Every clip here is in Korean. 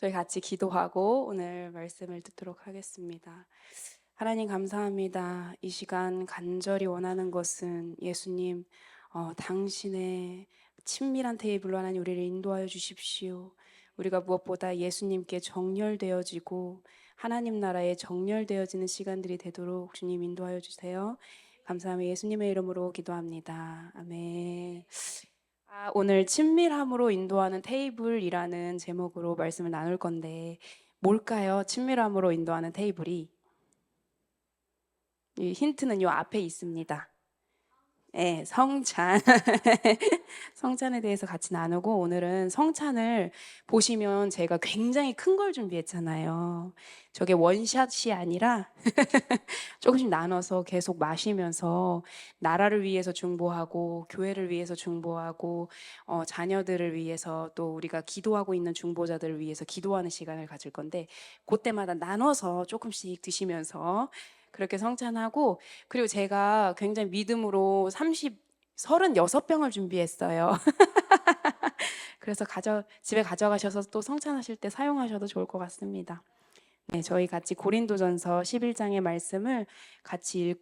저희 같이 기도하고 오늘 말씀을 듣도록 하겠습니다. 하나님 감사합니다. 이 시간 간절히 원하는 것은 예수님, 당신의 친밀한 테이블로 하나님 우리를 인도하여 주십시오. 우리가 무엇보다 예수님께 정렬되어지고 하나님 나라에 정렬되어지는 시간들이 되도록 주님 인도하여 주세요. 감사하며 예수님의 이름으로 기도합니다. 아멘. 오늘 친밀함으로 인도하는 테이블이라는 제목으로 말씀을 나눌 건데 뭘까요? 친밀함으로 인도하는 테이블이. 이 힌트는 요 앞에 있습니다. 네, 성찬. 성찬에 대해서 같이 나누고, 오늘은 성찬을 보시면 제가 굉장히 큰 걸 준비했잖아요. 저게 원샷이 아니라 조금씩 나눠서 계속 마시면서 나라를 위해서 중보하고 교회를 위해서 중보하고 자녀들을 위해서 또 우리가 기도하고 있는 중보자들을 위해서 기도하는 시간을 가질 건데, 그때마다 나눠서 조금씩 드시면서 그렇게 성찬하고, 그리고 제가 굉장히 믿음으로 36병을 준비했어요. 그래서 집에 가져가셔서 또 성찬하실 때 사용하셔도 좋을 것 같습니다. 네, 저희 같이 고린도전서 11장의 말씀을 같이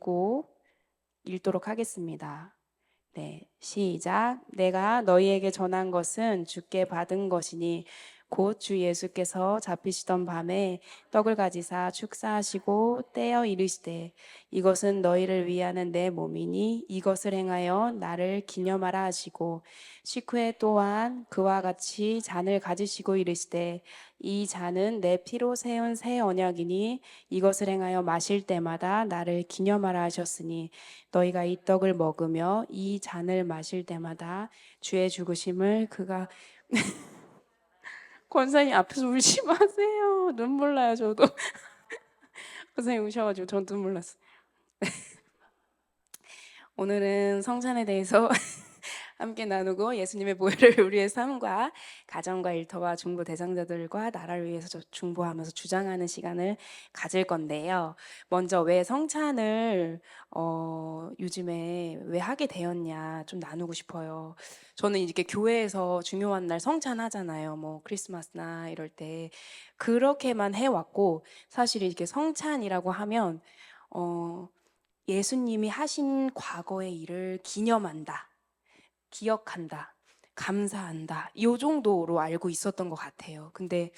읽도록 하겠습니다. 네, 시작. 내가 너희에게 전한 것은 주께 받은 것이니 곧 주 예수께서 잡히시던 밤에 떡을 가지사 축사하시고 떼어 이르시되 이것은 너희를 위하는 내 몸이니 이것을 행하여 나를 기념하라 하시고 식후에 또한 그와 같이 잔을 가지시고 이르시되 이 잔은 내 피로 세운 새 언약이니 이것을 행하여 마실 때마다 나를 기념하라 하셨으니 너희가 이 떡을 먹으며 이 잔을 마실 때마다 주의 죽으심을 그가 권사님 앞에서 울지 마세요. 눈물 나요 저도. 권사님 우셔가지고 전 눈물 났어요. 오늘은 성찬에 대해서 함께 나누고 예수님의 보혈을 우리의 삶과 가정과 일터와 중보 대상자들과 나라를 위해서 중보하면서 주장하는 시간을 가질 건데요. 먼저 왜 성찬을 요즘에 왜 하게 되었냐 좀 나누고 싶어요. 저는 이렇게 교회에서 중요한 날 성찬 하잖아요. 뭐 크리스마스나 이럴 때 그렇게만 해왔고, 사실 이렇게 성찬이라고 하면 예수님이 하신 과거의 일을 기념한다, 기억한다, 감사한다, 이 정도로 알고 있었던 것 같아요. 근데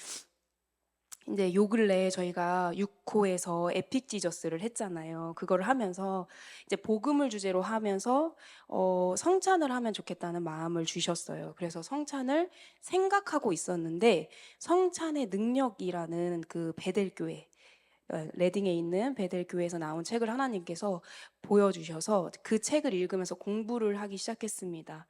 이제 요 근래 저희가 6호에서 에픽 지저스를 했잖아요. 그거를 하면서 이제 복음을 주제로 하면서 성찬을 하면 좋겠다는 마음을 주셨어요. 그래서 성찬을 생각하고 있었는데, 성찬의 능력이라는 그 베델교회, 레딩에 있는 베델교회에서 나온 책을 하나님께서 보여주셔서 그 책을 읽으면서 공부를 하기 시작했습니다.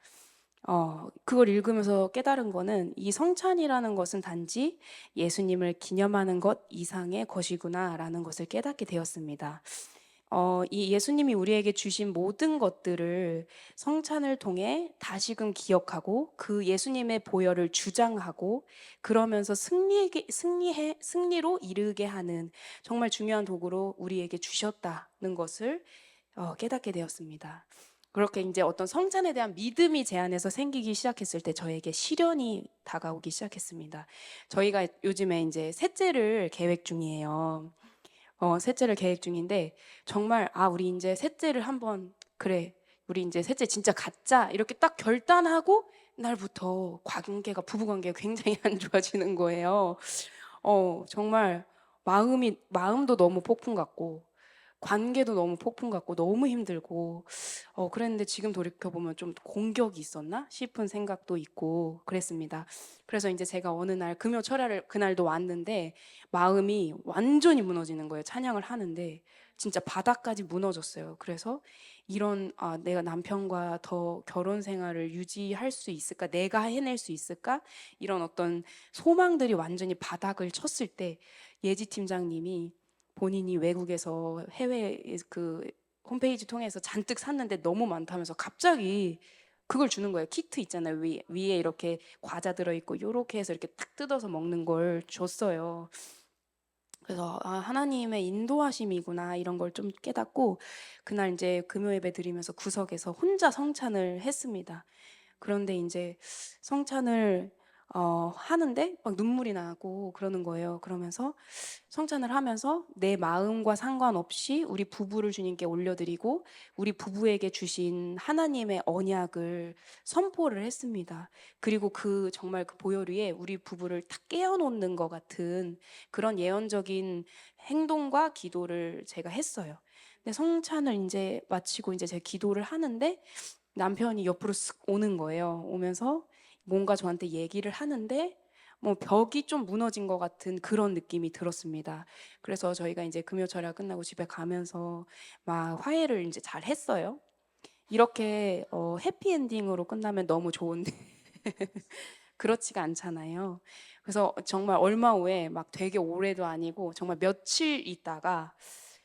그걸 읽으면서 깨달은 거는 이 성찬이라는 것은 단지 예수님을 기념하는 것 이상의 것이구나라는 것을 깨닫게 되었습니다. 이 예수님이 우리에게 주신 모든 것들을 성찬을 통해 다시금 기억하고 그 예수님의 보혈을 주장하고 그러면서 승리로 이르게 하는 정말 중요한 도구로 우리에게 주셨다는 것을 깨닫게 되었습니다. 그렇게 이제 어떤 성찬에 대한 믿음이 제 안에서 생기기 시작했을 때 저에게 시련이 다가오기 시작했습니다. 저희가 요즘에 이제 셋째를 계획 중이에요. 셋째를 계획 중인데 정말 우리 이제 셋째를 한번, 그래 우리 이제 셋째 진짜 갖자 이렇게 딱 결단하고 날부터 부부 관계가 굉장히 안 좋아지는 거예요. 정말 마음도 너무 폭풍 같고 관계도 너무 폭풍 같고 너무 힘들고 그랬는데 지금 돌이켜보면 좀 공격이 있었나 싶은 생각도 있고 그랬습니다. 그래서 이제 제가 어느 날 금요 철야를 그날도 왔는데 마음이 완전히 무너지는 거예요. 찬양을 하는데 진짜 바닥까지 무너졌어요. 그래서 내가 남편과 더 결혼 생활을 유지할 수 있을까? 내가 해낼 수 있을까? 이런 어떤 소망들이 완전히 바닥을 쳤을 때 예지 팀장님이 본인이 외국에서 해외 그 홈페이지 통해서 잔뜩 샀는데 너무 많다면서 갑자기 그걸 주는 거예요. 키트 있잖아요. 위에 이렇게 과자 들어있고 요렇게 해서 이렇게 탁 뜯어서 먹는 걸 줬어요. 그래서 하나님의 인도하심이구나 이런 걸 좀 깨닫고 그날 이제 금요 예배 드리면서 구석에서 혼자 성찬을 했습니다. 그런데 이제 성찬을 하는데 막 눈물이 나고 그러는 거예요. 그러면서 성찬을 하면서 내 마음과 상관없이 우리 부부를 주님께 올려드리고 우리 부부에게 주신 하나님의 언약을 선포를 했습니다. 그리고 정말 그 보혈 위에 우리 부부를 탁 깨어놓는 것 같은 그런 예언적인 행동과 기도를 제가 했어요. 근데 성찬을 이제 마치고 이제 제가 기도를 하는데 남편이 옆으로 쓱 오는 거예요. 오면서 뭔가 저한테 얘기를 하는데 뭐 벽이 좀 무너진 것 같은 그런 느낌이 들었습니다. 그래서 저희가 이제 금요 철야 끝나고 집에 가면서 막 화해를 이제 잘 했어요. 이렇게 해피엔딩으로 끝나면 너무 좋은데 그렇지가 않잖아요. 그래서 정말 얼마 후에 막 되게 오래도 아니고 정말 며칠 있다가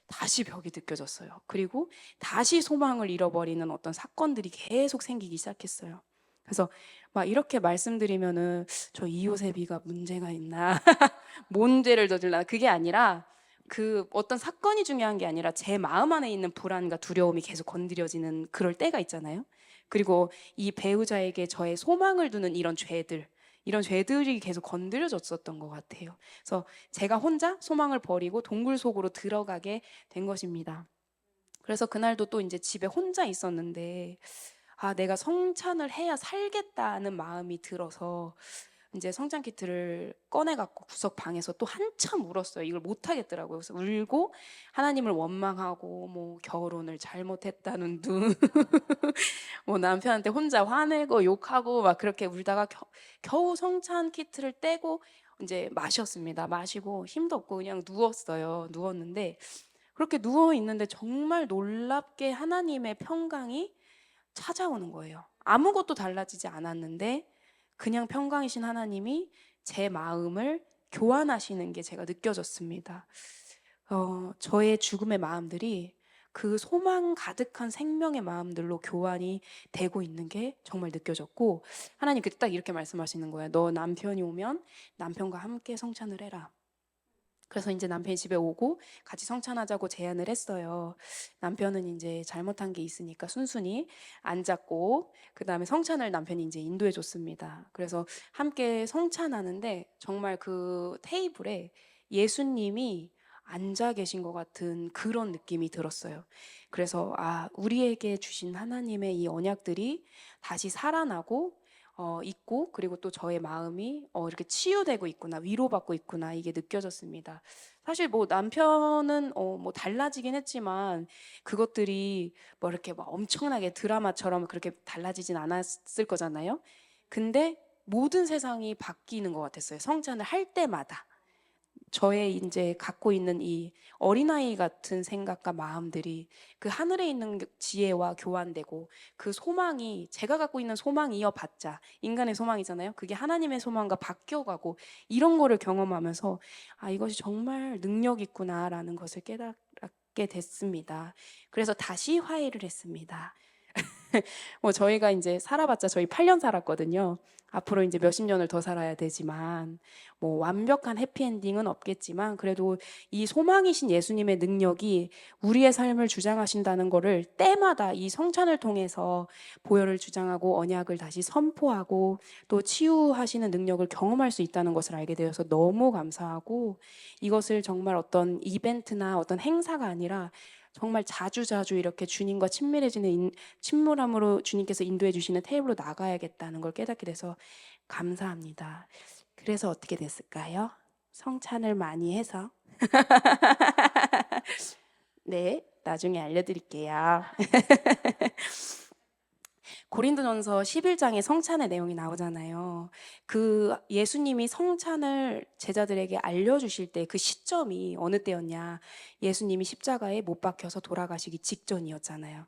다시 벽이 느껴졌어요. 그리고 다시 소망을 잃어버리는 어떤 사건들이 계속 생기기 시작했어요. 그래서 막 이렇게 말씀드리면은 저 이요셉이가 문제가 있나? 뭔 죄를 저질렀나? 그게 아니라 그 어떤 사건이 중요한 게 아니라 제 마음 안에 있는 불안과 두려움이 계속 건드려지는 그럴 때가 있잖아요. 그리고 이 배우자에게 저의 소망을 두는 이런 죄들이 계속 건드려졌었던 것 같아요. 그래서 제가 혼자 소망을 버리고 동굴 속으로 들어가게 된 것입니다. 그래서 그날도 또 이제 집에 혼자 있었는데 내가 성찬을 해야 살겠다는 마음이 들어서 이제 성찬 키트를 꺼내 갖고 구석 방에서 또 한참 울었어요. 이걸 못 하겠더라고요. 그래서 울고 하나님을 원망하고 뭐 결혼을 잘못했다는 둥 뭐 남편한테 혼자 화내고 욕하고 막 그렇게 울다가 겨우 성찬 키트를 떼고 이제 마셨습니다. 마시고 힘도 없고 그냥 누웠어요. 누웠는데 그렇게 누워 있는데 정말 놀랍게 하나님의 평강이 찾아오는 거예요. 아무것도 달라지지 않았는데 그냥 평강이신 하나님이 제 마음을 교환하시는 게 제가 느껴졌습니다. 저의 죽음의 마음들이 그 소망 가득한 생명의 마음들로 교환이 되고 있는 게 정말 느껴졌고 하나님 그때 딱 이렇게 말씀하시는 거예요. 너 남편이 오면 남편과 함께 성찬을 해라. 그래서 이제 남편이 집에 오고 같이 성찬하자고 제안을 했어요. 남편은 이제 잘못한 게 있으니까 순순히 앉았고 그다음에 성찬을 남편이 이제 인도해 줬습니다. 그래서 함께 성찬하는데 정말 그 테이블에 예수님이 앉아 계신 것 같은 그런 느낌이 들었어요. 그래서 우리에게 주신 하나님의 이 언약들이 다시 살아나고 있고 그리고 또 저의 마음이 이렇게 치유되고 있구나, 위로받고 있구나 이게 느껴졌습니다. 사실 뭐 남편은 뭐 달라지긴 했지만 그것들이 뭐 이렇게 막 엄청나게 드라마처럼 그렇게 달라지진 않았을 거잖아요. 근데 모든 세상이 바뀌는 것 같았어요. 성찬을 할 때마다. 저의 이제 갖고 있는 이 어린아이 같은 생각과 마음들이 그 하늘에 있는 지혜와 교환되고 그 소망이 제가 갖고 있는 소망이어봤자 인간의 소망이잖아요. 그게 하나님의 소망과 바뀌어가고 이런 거를 경험하면서 이것이 정말 능력 있구나라는 것을 깨닫게 됐습니다. 그래서 다시 화해를 했습니다. 뭐 저희가 이제 살아봤자 저희 8년 살았거든요. 앞으로 이제 몇십 년을 더 살아야 되지만 뭐 완벽한 해피엔딩은 없겠지만 그래도 이 소망이신 예수님의 능력이 우리의 삶을 주장하신다는 거를 때마다 이 성찬을 통해서 보혈을 주장하고 언약을 다시 선포하고 또 치유하시는 능력을 경험할 수 있다는 것을 알게 되어서 너무 감사하고 이것을 정말 어떤 이벤트나 어떤 행사가 아니라 정말 자주자주 이렇게 주님과 친밀해지는 친밀함으로 주님께서 인도해 주시는 테이블로 나가야겠다는 걸 깨닫게 돼서 감사합니다. 그래서 어떻게 됐을까요? 성찬을 많이 해서 네, 나중에 알려드릴게요. 고린도전서 11장에 성찬의 내용이 나오잖아요. 그 예수님이 성찬을 제자들에게 알려주실 때 그 시점이 어느 때였냐? 예수님이 십자가에 못 박혀서 돌아가시기 직전이었잖아요.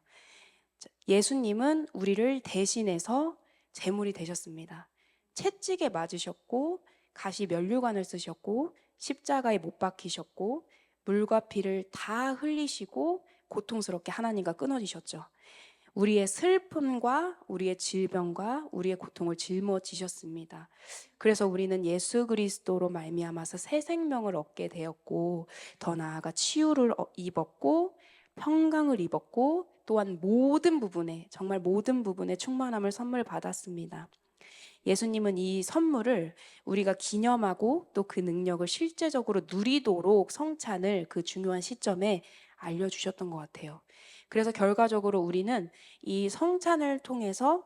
예수님은 우리를 대신해서 제물이 되셨습니다. 채찍에 맞으셨고 가시 면류관을 쓰셨고 십자가에 못 박히셨고 물과 피를 다 흘리시고 고통스럽게 하나님과 끊어지셨죠. 우리의 슬픔과 우리의 질병과 우리의 고통을 짊어지셨습니다. 그래서 우리는 예수 그리스도로 말미암아서 새 생명을 얻게 되었고 더 나아가 치유를 입었고 평강을 입었고 또한 모든 부분에 정말 모든 부분에 충만함을 선물 받았습니다. 예수님은 이 선물을 우리가 기념하고 또 그 능력을 실제적으로 누리도록 성찬을 그 중요한 시점에 알려주셨던 것 같아요. 그래서 결과적으로 우리는 이 성찬을 통해서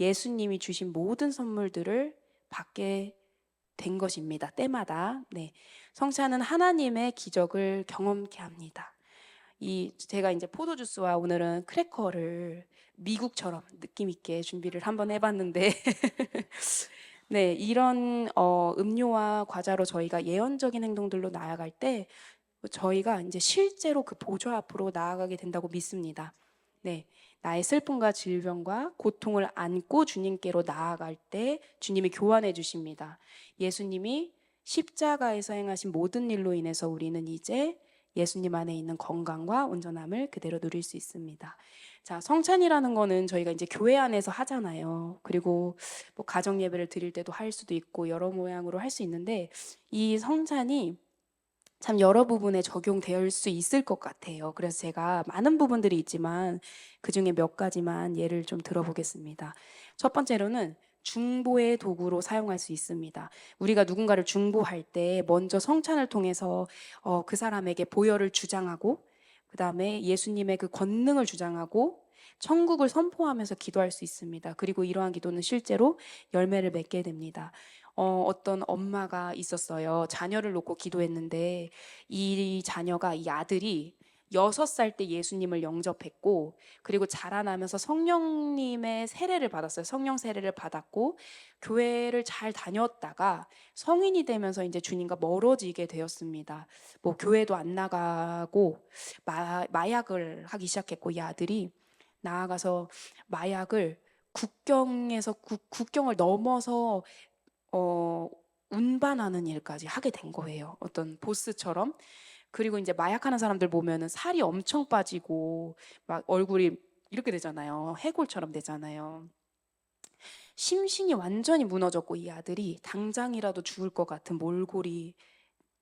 예수님이 주신 모든 선물들을 받게 된 것입니다. 때마다. 네. 성찬은 하나님의 기적을 경험케 합니다. 제가 이제 포도주스와 오늘은 크래커를 미국처럼 느낌 있게 준비를 한번 해봤는데 네, 이런 음료와 과자로 저희가 예언적인 행동들로 나아갈 때 저희가 이제 실제로 그 보좌 앞으로 나아가게 된다고 믿습니다. 네, 나의 슬픔과 질병과 고통을 안고 주님께로 나아갈 때 주님이 교환해 주십니다. 예수님이 십자가에서 행하신 모든 일로 인해서 우리는 이제 예수님 안에 있는 건강과 온전함을 그대로 누릴 수 있습니다. 자, 성찬이라는 거는 저희가 이제 교회 안에서 하잖아요. 그리고 뭐 가정 예배를 드릴 때도 할 수도 있고 여러 모양으로 할 수 있는데 이 성찬이 참 여러 부분에 적용될 수 있을 것 같아요. 그래서 제가 많은 부분들이 있지만 그중에 몇 가지만 예를 좀 들어보겠습니다. 첫 번째로는 중보의 도구로 사용할 수 있습니다. 우리가 누군가를 중보할 때 먼저 성찬을 통해서 그 사람에게 보혈을 주장하고 그 다음에 예수님의 그 권능을 주장하고 천국을 선포하면서 기도할 수 있습니다. 그리고 이러한 기도는 실제로 열매를 맺게 됩니다. 어떤 엄마가 있었어요. 자녀를 놓고 기도했는데 이 자녀가 이 아들이 6살 때 예수님을 영접했고 그리고 자라나면서 성령님의 세례를 받았어요. 성령 세례를 받았고 교회를 잘 다녔다가 성인이 되면서 이제 주님과 멀어지게 되었습니다. 뭐 교회도 안 나가고 마약을 하기 시작했고 이 아들이 나아가서 마약을 국경을 넘어서 운반하는 일까지 하게 된 거예요. 어떤 보스처럼. 그리고 이제 마약하는 사람들 보면은 살이 엄청 빠지고 막 얼굴이 이렇게 되잖아요. 해골처럼 되잖아요. 심신이 완전히 무너졌고 이 아들이 당장이라도 죽을 것 같은 몰골이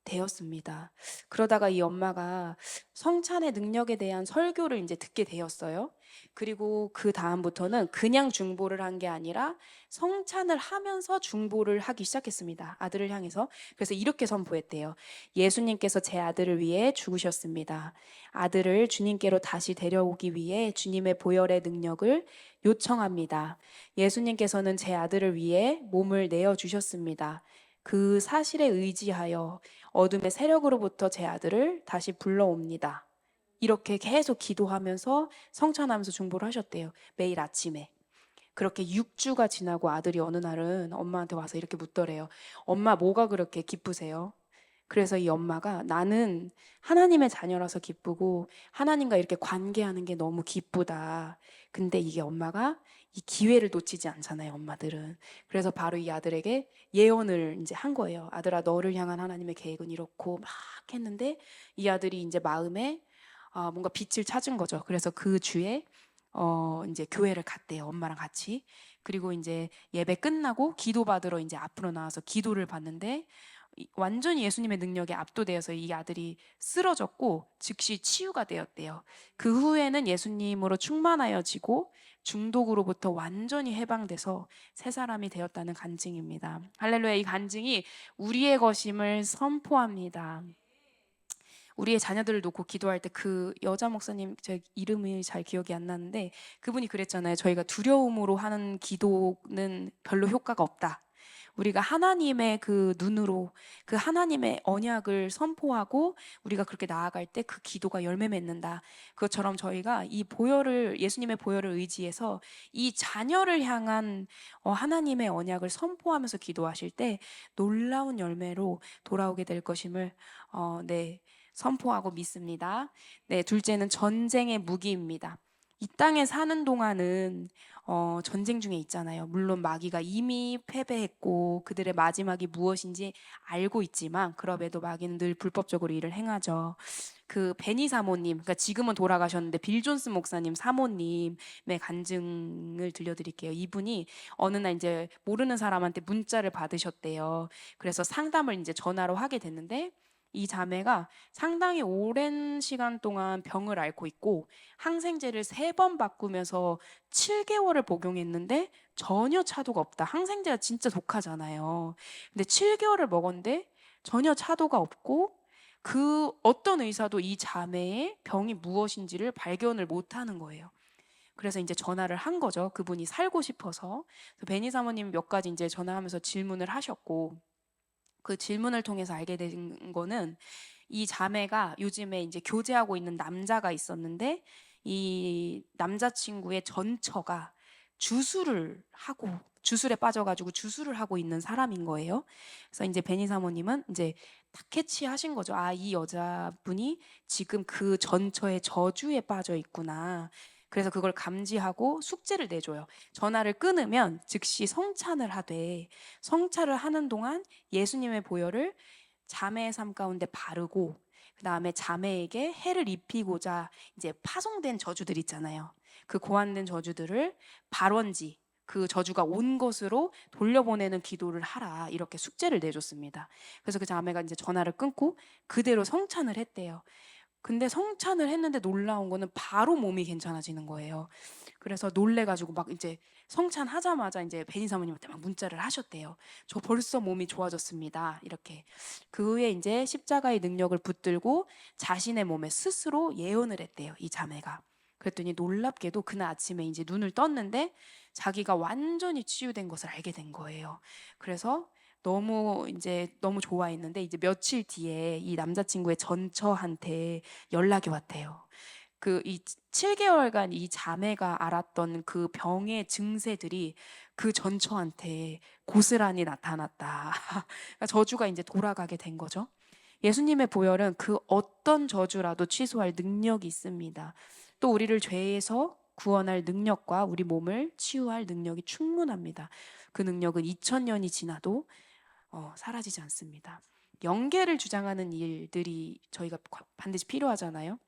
되었습니다. 그러다가 이 엄마가 성찬의 능력에 대한 설교를 이제 듣게 되었어요. 그리고 그 다음부터는 그냥 중보를 한 게 아니라 성찬을 하면서 중보를 하기 시작했습니다. 아들을 향해서. 그래서 이렇게 선포했대요. 예수님께서 제 아들을 위해 죽으셨습니다. 아들을 주님께로 다시 데려오기 위해 주님의 보혈의 능력을 요청합니다. 예수님께서는 제 아들을 위해 몸을 내어 주셨습니다. 그 사실에 의지하여 어둠의 세력으로부터 제 아들을 다시 불러옵니다. 이렇게 계속 기도하면서 성찬하면서 중보를 하셨대요. 매일 아침에. 그렇게 6주가 지나고 아들이 어느 날은 엄마한테 와서 이렇게 묻더래요. 엄마, 뭐가 그렇게 기쁘세요? 그래서 이 엄마가 나는 하나님의 자녀라서 기쁘고 하나님과 이렇게 관계하는 게 너무 기쁘다. 근데 이게 엄마가 이 기회를 놓치지 않잖아요, 엄마들은. 그래서 바로 이 아들에게 예언을 이제 한 거예요. 아들아, 너를 향한 하나님의 계획은 이렇고 막 했는데 이 아들이 이제 마음에 뭔가 빛을 찾은 거죠. 그래서 그 주에 이제 교회를 갔대요. 엄마랑 같이. 그리고 이제 예배 끝나고 기도 받으러 이제 앞으로 나와서 기도를 받는데 완전히 예수님의 능력에 압도되어서 이 아들이 쓰러졌고 즉시 치유가 되었대요. 그 후에는 예수님으로 충만하여지고 중독으로부터 완전히 해방돼서 새 사람이 되었다는 간증입니다. 할렐루야. 이 간증이 우리의 것임을 선포합니다. 우리의 자녀들을 놓고 기도할 때 그 여자 목사님, 제 이름이 잘 기억이 안 나는데 그분이 그랬잖아요. 저희가 두려움으로 하는 기도는 별로 효과가 없다. 우리가 하나님의 그 눈으로 그 하나님의 언약을 선포하고 우리가 그렇게 나아갈 때 그 기도가 열매 맺는다. 그것처럼 저희가 이 보혈을, 예수님의 보혈을 의지해서 이 자녀를 향한 하나님의 언약을 선포하면서 기도하실 때 놀라운 열매로 돌아오게 될 것임을 네, 선포하고 믿습니다. 네, 둘째는 전쟁의 무기입니다. 이 땅에 사는 동안은 전쟁 중에 있잖아요. 물론 마귀가 이미 패배했고 그들의 마지막이 무엇인지 알고 있지만 그럼에도 마귀는 늘 불법적으로 일을 행하죠. 그 베니 사모님, 그러니까 지금은 돌아가셨는데 빌 존스 목사님 사모님의 간증을 들려드릴게요. 이분이 어느 날 이제 모르는 사람한테 문자를 받으셨대요. 그래서 상담을 이제 전화로 하게 됐는데 이 자매가 상당히 오랜 시간 동안 병을 앓고 있고 항생제를 3번 바꾸면서 7개월을 복용했는데 전혀 차도가 없다. 항생제가 진짜 독하잖아요. 근데 7개월을 먹었는데 전혀 차도가 없고 그 어떤 의사도 이 자매의 병이 무엇인지를 발견을 못하는 거예요. 그래서 이제 전화를 한 거죠. 그분이 살고 싶어서. 그래서 베니 사모님 몇 가지 이제 전화하면서 질문을 하셨고, 그 질문을 통해서 알게 된 거는 이 자매가 요즘에 이제 교제하고 있는 남자가 있었는데 이 남자친구의 전처가 주술에 빠져가지고 주술을 하고 있는 사람인 거예요. 그래서 이제 베니 사모님은 이제 딱 캐치하신 거죠. 아, 이 여자분이 지금 그 전처의 저주에 빠져 있구나. 그래서 그걸 감지하고 숙제를 내줘요. 전화를 끊으면 즉시 성찬을 하되, 성찬을 하는 동안 예수님의 보혈을 자매의 삶 가운데 바르고, 그 다음에 자매에게 해를 입히고자 이제 파송된 저주들 있잖아요. 그 고안된 저주들을 발원지, 그 저주가 온 것으로 돌려보내는 기도를 하라, 이렇게 숙제를 내줬습니다. 그래서 그 자매가 이제 전화를 끊고 그대로 성찬을 했대요. 근데 성찬을 했는데 놀라운 거는 바로 몸이 괜찮아지는 거예요. 그래서 놀래가지고 막 이제 성찬하자마자 이제 베니 사모님한테 막 문자를 하셨대요. 저 벌써 몸이 좋아졌습니다. 이렇게. 그 후에 이제 십자가의 능력을 붙들고 자신의 몸에 스스로 예언을 했대요. 이 자매가. 그랬더니 놀랍게도 그날 아침에 이제 눈을 떴는데 자기가 완전히 치유된 것을 알게 된 거예요. 그래서 너무 좋아했는데 이제 며칠 뒤에 이 남자친구의 전처한테 연락이 왔대요. 그 이 7개월간 이 자매가 알았던 그 병의 증세들이 그 전처한테 고스란히 나타났다. 그러니까 저주가 이제 돌아가게 된 거죠. 예수님의 보혈은 그 어떤 저주라도 취소할 능력이 있습니다. 또 우리를 죄에서 구원할 능력과 우리 몸을 치유할 능력이 충분합니다. 그 능력은 2000년이 지나도 사라지지 않습니다. 영계를 주장하는 일들이 저희가 반드시 필요하잖아요.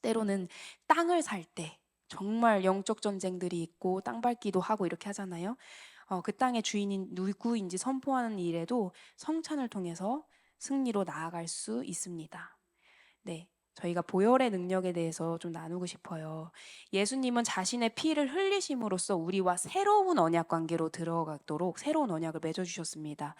때로는 땅을 살 때 정말 영적 전쟁들이 있고 땅 밟기도 하고 이렇게 하잖아요. 그 땅의 주인이 누구인지 선포하는 일에도 성찬을 통해서 승리로 나아갈 수 있습니다. 네, 저희가 보혈의 능력에 대해서 좀 나누고 싶어요. 예수님은 자신의 피를 흘리심으로써 우리와 새로운 언약 관계로 들어가도록 새로운 언약을 맺어주셨습니다.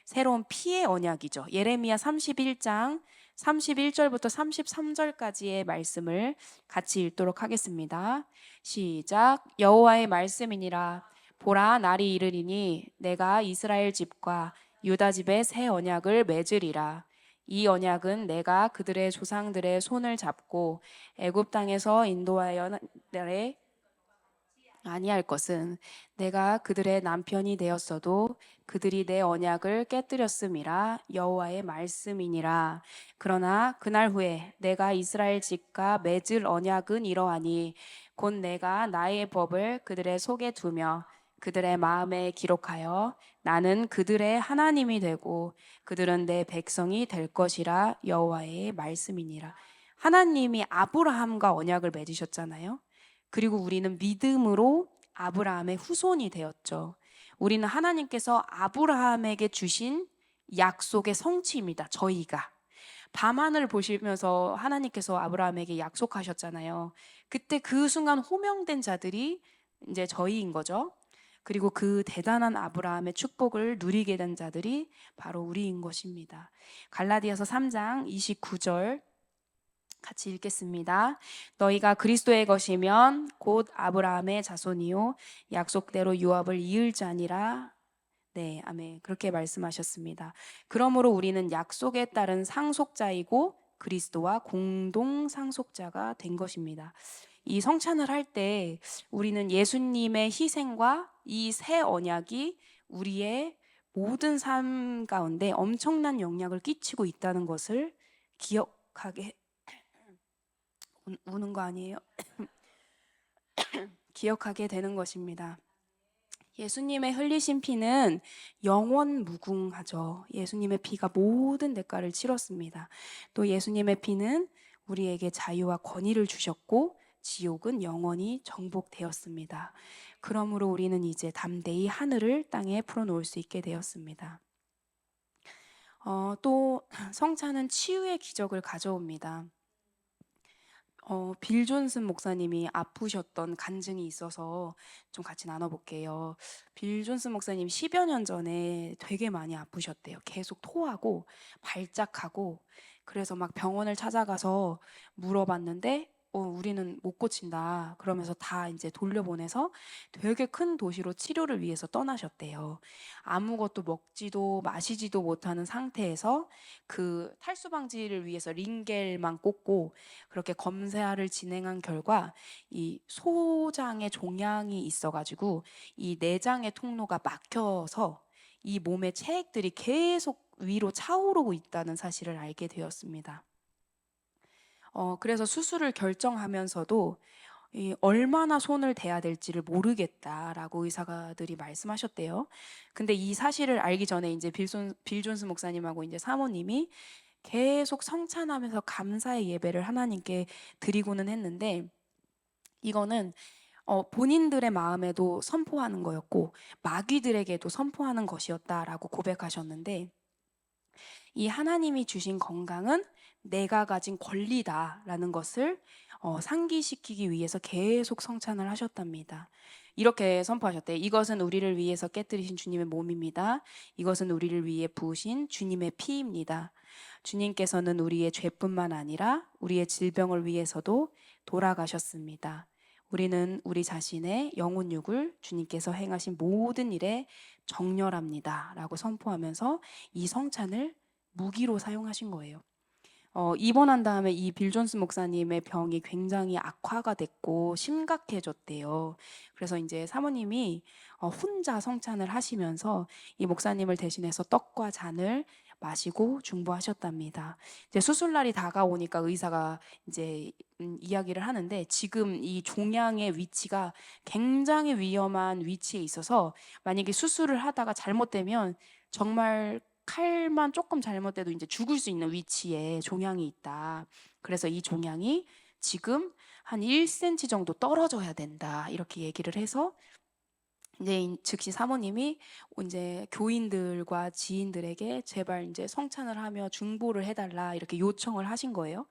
새로운 피의 언약이죠. 예레미야 31장 31절부터 33절까지의 말씀을 같이 읽도록 하겠습니다. 시작. 여호와의 말씀이니라. 보라, 날이 이르리니 내가 이스라엘 집과 유다 집에 새 언약을 맺으리라. 이 언약은 내가 그들의 조상들의 손을 잡고 애굽 땅에서 인도하여 내 아니할 것은 내가 그들의 남편이 되었어도 그들이 내 언약을 깨뜨렸음이라. 여호와의 말씀이니라. 그러나 그날 후에 내가 이스라엘 집과 맺을 언약은 이러하니 곧 내가 나의 법을 그들의 속에 두며 그들의 마음에 기록하여 나는 그들의 하나님이 되고 그들은 내 백성이 될 것이라. 여호와의 말씀이니라. 하나님이 아브라함과 언약을 맺으셨잖아요. 그리고 우리는 믿음으로 아브라함의 후손이 되었죠. 우리는 하나님께서 아브라함에게 주신 약속의 성취입니다. 저희가. 밤하늘 보시면서 하나님께서 아브라함에게 약속하셨잖아요. 그때 그 순간 호명된 자들이 이제 저희인 거죠. 그리고 그 대단한 아브라함의 축복을 누리게 된 자들이 바로 우리인 것입니다. 갈라디아서 3장 29절 같이 읽겠습니다. 너희가 그리스도의 것이면 곧 아브라함의 자손이요 약속대로 유업을 이을 자니라. 네, 아멘. 그렇게 말씀하셨습니다. 그러므로 우리는 약속에 따른 상속자이고 그리스도와 공동 상속자가 된 것입니다. 이 성찬을 할 때 우리는 예수님의 희생과 이 새 언약이 우리의 모든 삶 가운데 엄청난 영향을 끼치고 있다는 것을 기억하게 우는 거 아니에요? 기억하게 되는 것입니다. 예수님의 흘리신 피는 영원 무궁하죠. 예수님의 피가 모든 대가를 치렀습니다. 또 예수님의 피는 우리에게 자유와 권위를 주셨고 지옥은 영원히 정복되었습니다. 그러므로 우리는 이제 담대히 하늘을 땅에 풀어놓을 수 있게 되었습니다. 또 성찬은 치유의 기적을 가져옵니다. 빌 존슨 목사님이 아프셨던 간증이 있어서 좀 같이 나눠볼게요. 빌 존슨 목사님 10여 년 전에 되게 많이 아프셨대요. 계속 토하고 발작하고 그래서 막 병원을 찾아가서 물어봤는데 우리는 못 고친다. 그러면서 다 이제 돌려보내서 되게 큰 도시로 치료를 위해서 떠나셨대요. 아무것도 먹지도 마시지도 못하는 상태에서 그 탈수 방지를 위해서 링겔만 꽂고 그렇게 검사를 진행한 결과 이 소장에 종양이 있어가지고 이 내장의 통로가 막혀서 이 몸의 체액들이 계속 위로 차오르고 있다는 사실을 알게 되었습니다. 그래서 수술을 결정하면서도 얼마나 손을 대야 될지를 모르겠다라고 의사들이 말씀하셨대요. 근데 이 사실을 알기 전에 이제 빌 존스 목사님하고 이제 사모님이 계속 성찬하면서 감사의 예배를 하나님께 드리고는 했는데 이거는 본인들의 마음에도 선포하는 거였고 마귀들에게도 선포하는 것이었다라고 고백하셨는데 이 하나님이 주신 건강은 내가 가진 권리다라는 것을 상기시키기 위해서 계속 성찬을 하셨답니다. 이렇게 선포하셨대요. 이것은 우리를 위해서 깨뜨리신 주님의 몸입니다. 이것은 우리를 위해 부으신 주님의 피입니다. 주님께서는 우리의 죄뿐만 아니라 우리의 질병을 위해서도 돌아가셨습니다. 우리는 우리 자신의 영혼육을 주님께서 행하신 모든 일에 정렬합니다. 라고 선포하면서 이 성찬을 무기로 사용하신 거예요. 입원한 다음에 이 빌 존스 목사님의 병이 굉장히 악화가 됐고 심각해졌대요. 그래서 이제 사모님이 혼자 성찬을 하시면서 이 목사님을 대신해서 떡과 잔을 마시고 중보하셨답니다. 이제 수술날이 다가오니까 의사가 이제 이야기를 하는데 지금 이 종양의 위치가 굉장히 위험한 위치에 있어서 만약에 수술을 하다가 잘못되면 정말 칼만 조금 잘못돼도 이제 죽을 수 있는 위치에 종양이 있다. 그래서 이 종양이 지금 한 1cm 정도 떨어져야 된다. 이렇게 얘기를 해서 이제 즉시 사모님이 이제 교인들과 지인들에게 제발 이제 성찬을 하며 중보를 해달라 이렇게 요청을 하신 거예요.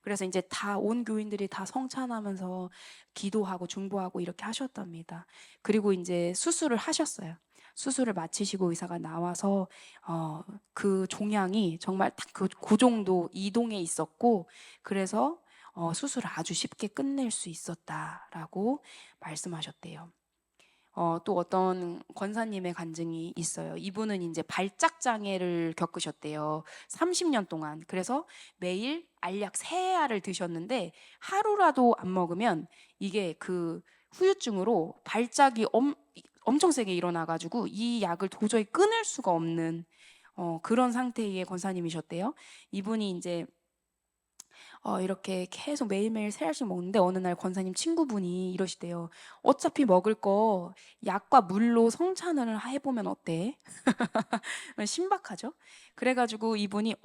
그래서 이제 다 온 교인들이 다 성찬하면서 기도하고 중보하고 이렇게 하셨답니다. 그리고 이제 수술을 하셨어요. 수술을 마치시고 의사가 나와서 그 종양이 정말 딱 그 정도 이동에 있었고 그래서 수술을 아주 쉽게 끝낼 수 있었다라고 말씀하셨대요. 또 어떤 권사님의 간증이 있어요. 이분은 이제 발작 장애를 겪으셨대요. 30년 동안. 그래서 매일 알약 3알을 드셨는데 하루라도 안 먹으면 이게 그 후유증으로 발작이 엄청 세게 일어나가지고 이 약을 도저히 끊을 수가 없는 그런 상태의 권사님이셨대요. 이분이 이제 이렇게 계속 매일매일 3알씩 먹는데 어느 날 권사님 친구분이 이러시대요. 어차피 먹을 거 약과 물로 성찬을 해보면 어때? 신박하죠? 그래가지고 이분이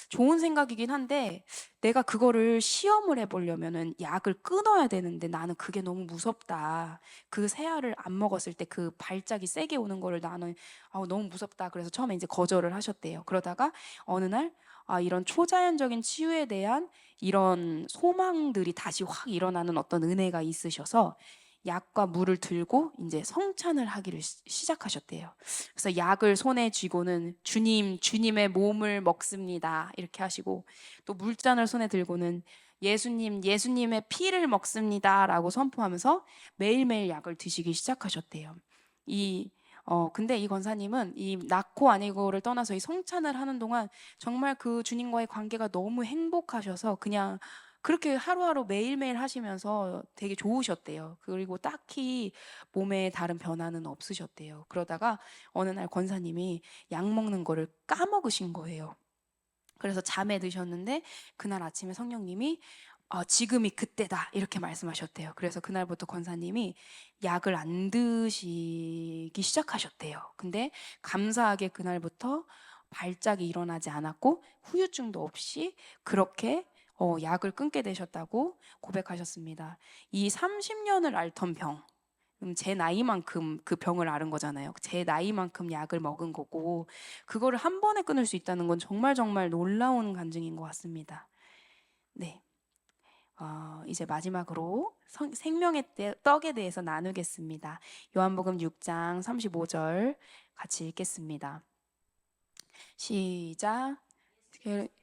좋은 생각이긴 한데 내가 그거를 시험을 해보려면은 약을 끊어야 되는데 나는 그게 너무 무섭다. 그 3알을 안 먹었을 때 그 발작이 세게 오는 거를 나는 너무 무섭다. 그래서 처음에 이제 거절을 하셨대요. 그러다가 어느 날 이런 초자연적인 치유에 대한 이런 소망들이 다시 확 일어나는 어떤 은혜가 있으셔서 약과 물을 들고 이제 성찬을 하기를 시작하셨대요. 그래서 약을 손에 쥐고는 주님의 몸을 먹습니다. 이렇게 하시고 또 물잔을 손에 들고는 예수님의 피를 먹습니다라고 선포하면서 매일매일 약을 드시기 시작하셨대요. 근데 이 권사님은 이 낳고 아니고를 떠나서 이 성찬을 하는 동안 정말 그 주님과의 관계가 너무 행복하셔서 그냥 그렇게 하루하루 매일매일 하시면서 되게 좋으셨대요. 그리고 딱히 몸에 다른 변화는 없으셨대요. 그러다가 어느 날 권사님이 약 먹는 거를 까먹으신 거예요. 그래서 잠에 드셨는데 그날 아침에 성령님이 지금이 그때다 이렇게 말씀하셨대요. 그래서 그날부터 권사님이 약을 안 드시기 시작하셨대요. 근데 감사하게 그날부터 발작이 일어나지 않았고 후유증도 없이 그렇게 약을 끊게 되셨다고 고백하셨습니다. 이 30년을 앓던 병, 제 나이만큼 그 병을 앓은 거잖아요. 제 나이만큼 약을 먹은 거고 그거를 한 번에 끊을 수 있다는 건 정말 정말 놀라운 간증인 것 같습니다. 네. 이제 마지막으로 생명의 떡에 대해서 나누겠습니다. 요한복음 6장 35절 같이 읽겠습니다. 시작.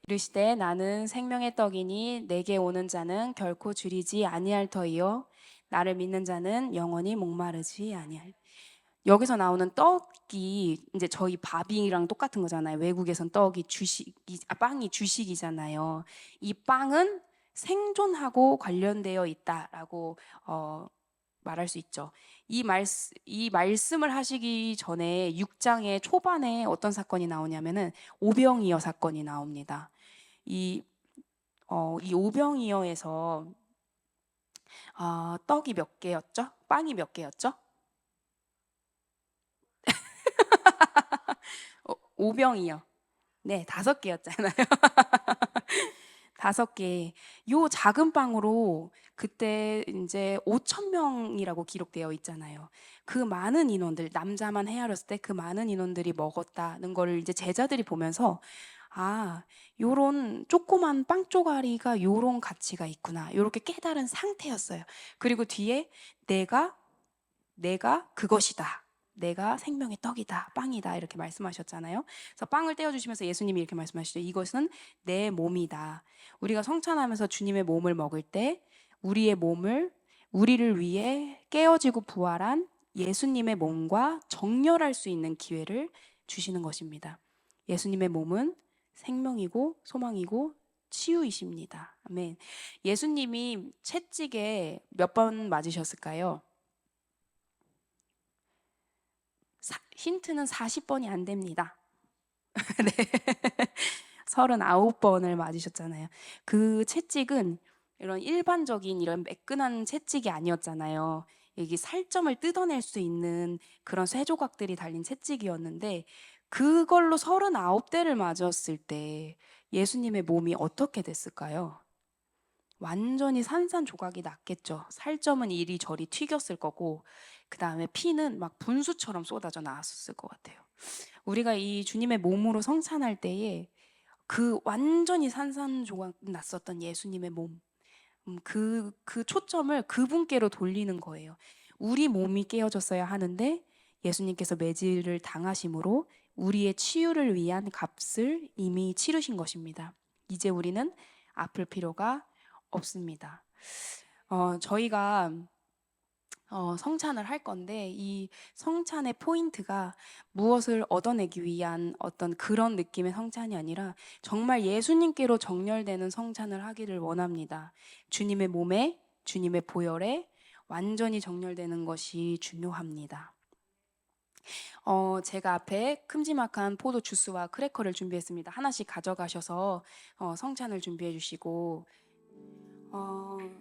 이르시되 나는 생명의 떡이니 내게 오는 자는 결코 줄이지 아니할 터이요 나를 믿는 자는 영원히 목마르지 아니할. 여기서 나오는 떡이 이제 저희 밥이랑 똑같은 거잖아요. 외국에선 떡이 빵이 주식이잖아요. 이 빵은 생존하고 관련되어 있다라고 말할 수 있죠. 이 말씀을 하시기 전에 6장의 초반에 어떤 사건이 나오냐면은 오병이어 사건이 나옵니다. 이 오병이어에서 떡이 몇 개였죠? 빵이 몇 개였죠? 오병이어. 네, 5개였잖아요. 5개. 요 작은 빵으로 그때 이제 5천 명이라고 기록되어 있잖아요. 그 많은 인원들, 남자만 헤아렸을 때 그 많은 인원들이 먹었다는 거를 이제 제자들이 보면서 요런 조그만 빵 쪼가리가 요런 가치가 있구나. 요렇게 깨달은 상태였어요. 그리고 뒤에 내가 그것이다. 내가 생명의 떡이다, 빵이다 이렇게 말씀하셨잖아요. 그래서 빵을 떼어주시면서 예수님이 이렇게 말씀하시죠. 이것은 내 몸이다. 우리가 성찬하면서 주님의 몸을 먹을 때 우리를 위해 깨어지고 부활한 예수님의 몸과 정렬할 수 있는 기회를 주시는 것입니다. 예수님의 몸은 생명이고 소망이고 치유이십니다. 아멘. 예수님이 채찍에 몇 번 맞으셨을까요? 힌트는 40번이 안 됩니다. 네. 39번을 맞으셨잖아요. 그 채찍은 이런 일반적인 이런 매끈한 채찍이 아니었잖아요. 여기 살점을 뜯어낼 수 있는 그런 쇠조각들이 달린 채찍이었는데 그걸로 39대를 맞았을 때 예수님의 몸이 어떻게 됐을까요? 완전히 산산조각이 났겠죠. 살점은 이리저리 튀겼을 거고 그 다음에 피는 막 분수처럼 쏟아져 나왔을 것 같아요. 우리가 이 주님의 몸으로 성찬할 때에 그 완전히 산산조각 났었던 예수님의 몸, 그 초점을 그분께로 돌리는 거예요. 우리 몸이 깨어졌어야 하는데 예수님께서 매질을 당하심으로 우리의 치유를 위한 값을 이미 치르신 것입니다. 이제 우리는 아플 필요가 없습니다. 저희가 성찬을 할 건데 이 성찬의 포인트가 무엇을 얻어내기 위한 어떤 그런 느낌의 성찬이 아니라 정말 예수님께로 정렬되는 성찬을 하기를 원합니다. 주님의 몸에, 주님의 보혈에 완전히 정렬되는 것이 중요합니다. 제가 앞에 큼지막한 포도 주스와 크래커를 준비했습니다. 하나씩 가져가셔서 성찬을 준비해 주시고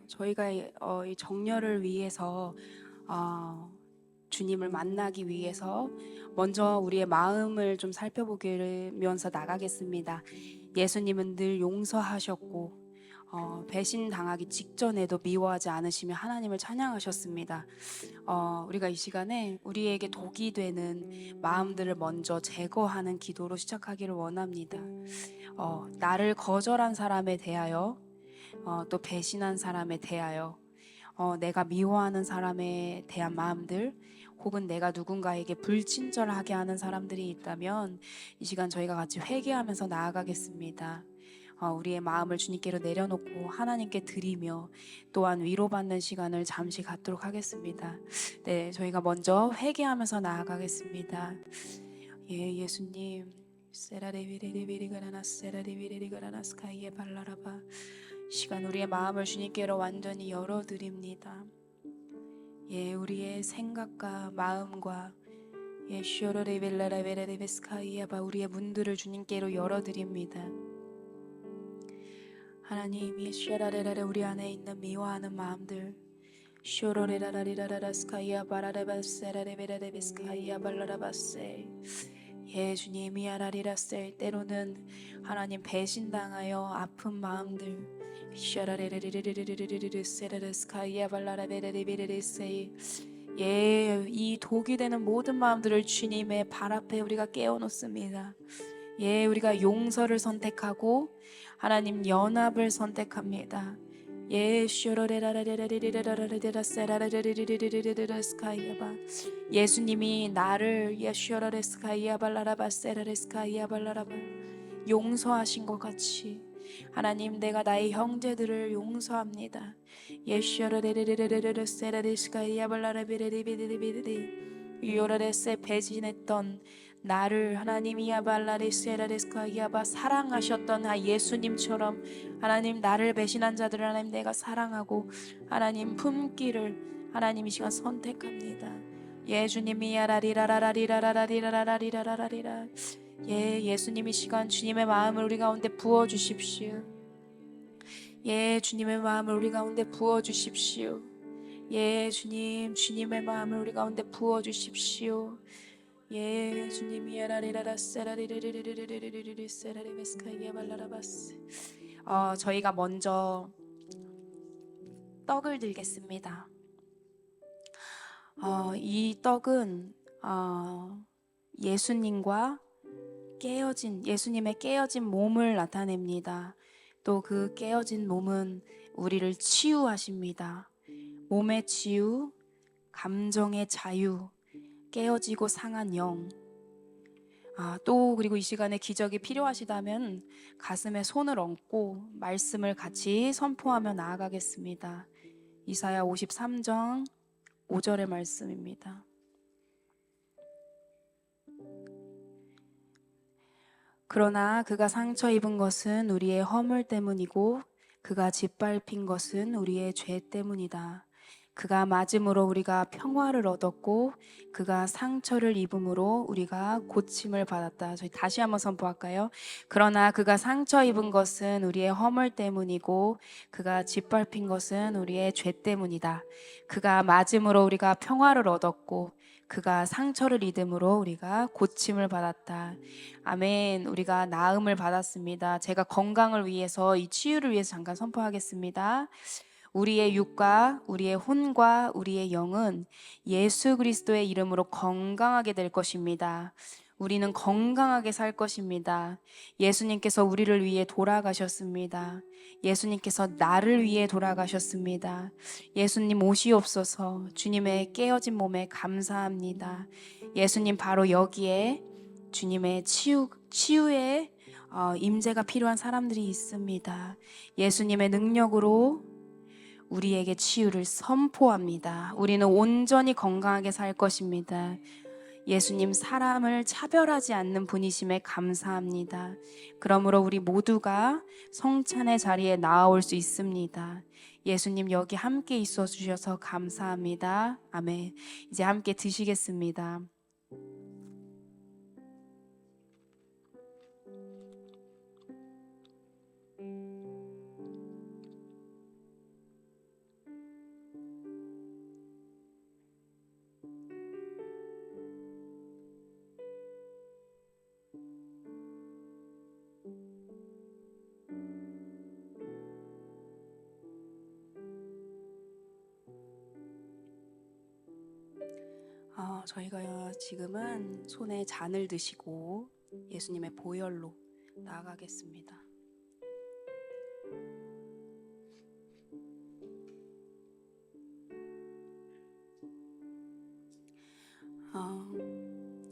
저희가 이 정렬을 위해서 주님을 만나기 위해서 먼저 우리의 마음을 좀 살펴보면서 나가겠습니다. 예수님은 늘 용서하셨고 배신 당하기 직전에도 미워하지 않으시며 하나님을 찬양하셨습니다. 우리가 이 시간에 우리에게 독이 되는 마음들을 먼저 제거하는 기도로 시작하기를 원합니다. 나를 거절한 사람에 대하여 또 배신한 사람에 대하여 내가 미워하는 사람에 대한 마음들 혹은 내가 누군가에게 불친절하게 하는 사람들이 있다면 이 시간 저희가 같이 회개하면서 나아가겠습니다. 우리의 마음을 주님께로 내려놓고 하나님께 드리며 또한 위로받는 시간을 잠시 갖도록 하겠습니다. 네, 저희가 먼저 회개하면서 나아가겠습니다. 예, 예수님 세라리비리비리가라나스카이에 발라라바 시간 우리의 마음을 주님께로 완전히 열어드립니다. 예, 우리의 생각과 마음과 예, 쇼로레빌라라베레베스카이야바 우리의 문들을 주님께로 열어드립니다. 하나님, 이 쉐라레라레 우리 안에 있는 미워하는 마음들 쇼로레라라리라라스카이야바라레바세라레베레베스카이야발라라바세 예, 주님이 아라리라셀 때로는 하나님 배신당하여 아픈 마음들 예, 이 독이 되는 모든 마음들을 주님의 발 앞에 우리가 깨워놓습니다. 예, 우리가 용서를 선택하고 하나님 연합을 선택합니다. 예수님이 나를 용서하신 것 같이 하나님, 내가 나의 형제들을 용서합니다. 배신했던 나를 하나님이 사랑하셨던 예수님처럼 하나님, 나를 배신한 자들을 하나님 내가 사랑하고 하나님 품기를 하나님 이 시간 선택합니다. 예수님이 야라리라라리라라리라라리라라리라. 예수님 이 시간 주님의 마음을 우리 가운데 부어 주십시오. 주님의 마음을 우리 가운데 부어 주십시오. 주님의 마음을 우리 가운데 부어 주십시오. 주님이 저희가 먼저 떡을 들겠습니다. 이 떡은 예수님의 깨어진 몸을 나타냅니다. 또 그 깨어진 몸은 우리를 치유하십니다. 몸의 치유, 감정의 자유, 깨어지고 상한 영. 또 그리고 이 시간에 기적이 필요하시다면 가슴에 손을 얹고 말씀을 같이 선포하며 나아가겠습니다. 이사야 53장 5절의 말씀입니다. 그러나 그가 상처 입은 것은 우리의 허물 때문이고 그가 짓밟힌 것은 우리의 죄 때문이다. 그가 맞음으로 우리가 평화를 얻었고 그가 상처를 입음으로 우리가 고침을 받았다. 저희 다시 한번 선포할까요? 그러나 그가 상처 입은 것은 우리의 허물 때문이고 그가 짓밟힌 것은 우리의 죄 때문이다. 그가 맞음으로 우리가 평화를 얻었고 그가 상처를 입음으로 우리가 고침을 받았다. 아멘. 우리가 나음을 받았습니다. 제가 건강을 위해서 이 치유를 위해서 잠깐 선포하겠습니다. 우리의 육과 우리의 혼과 우리의 영은 예수 그리스도의 이름으로 건강하게 될 것입니다. 우리는 건강하게 살 것입니다. 예수님께서 우리를 위해 돌아가셨습니다. 예수님께서 나를 위해 돌아가셨습니다. 예수님 오시옵소서. 주님의 깨어진 몸에 감사합니다. 예수님 바로 여기에 주님의 치유의 임재가 필요한 사람들이 있습니다. 예수님의 능력으로 우리에게 치유를 선포합니다. 우리는 온전히 건강하게 살 것입니다. 예수님 사람을 차별하지 않는 분이심에 감사합니다. 그러므로 우리 모두가 성찬의 자리에 나아올 수 있습니다. 예수님 여기 함께 있어 주셔서 감사합니다. 아멘. 이제 함께 드시겠습니다. 저희가 지금은 손에 잔을 드시고 예수님의 보혈로 나아가겠습니다.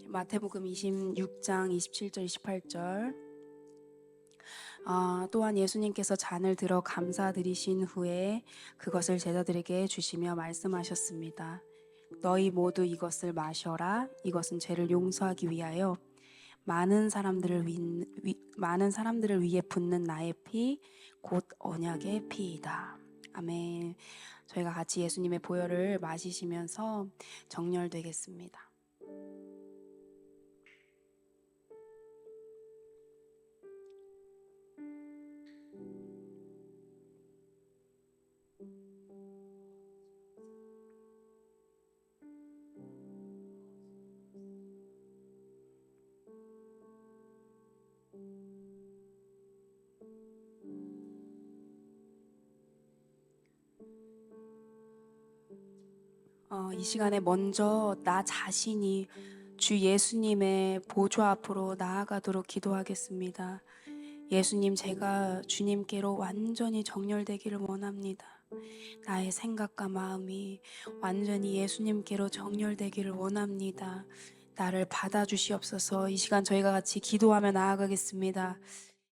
마태복음 26장 27절 28절. 또한 예수님께서 잔을 들어 감사드리신 후에 그것을 제자들에게 주시며 말씀하셨습니다. 너희 모두 이것을 마셔라. 이것은 죄를 용서하기 위하여 많은 사람들을 위해 붓는 나의 피, 곧 언약의 피이다. 아멘. 저희가 같이 예수님의 보혈을 마시시면서 정렬되겠습니다. 이 시간에 먼저 나 자신이 주 예수님의 보좌 앞으로 나아가도록 기도하겠습니다. 예수님, 제가 주님께로 완전히 정렬되기를 원합니다. 나의 생각과 마음이 완전히 예수님께로 정렬되기를 원합니다. 나를 받아주시옵소서. 이 시간 저희가 같이 기도하며 나아가겠습니다.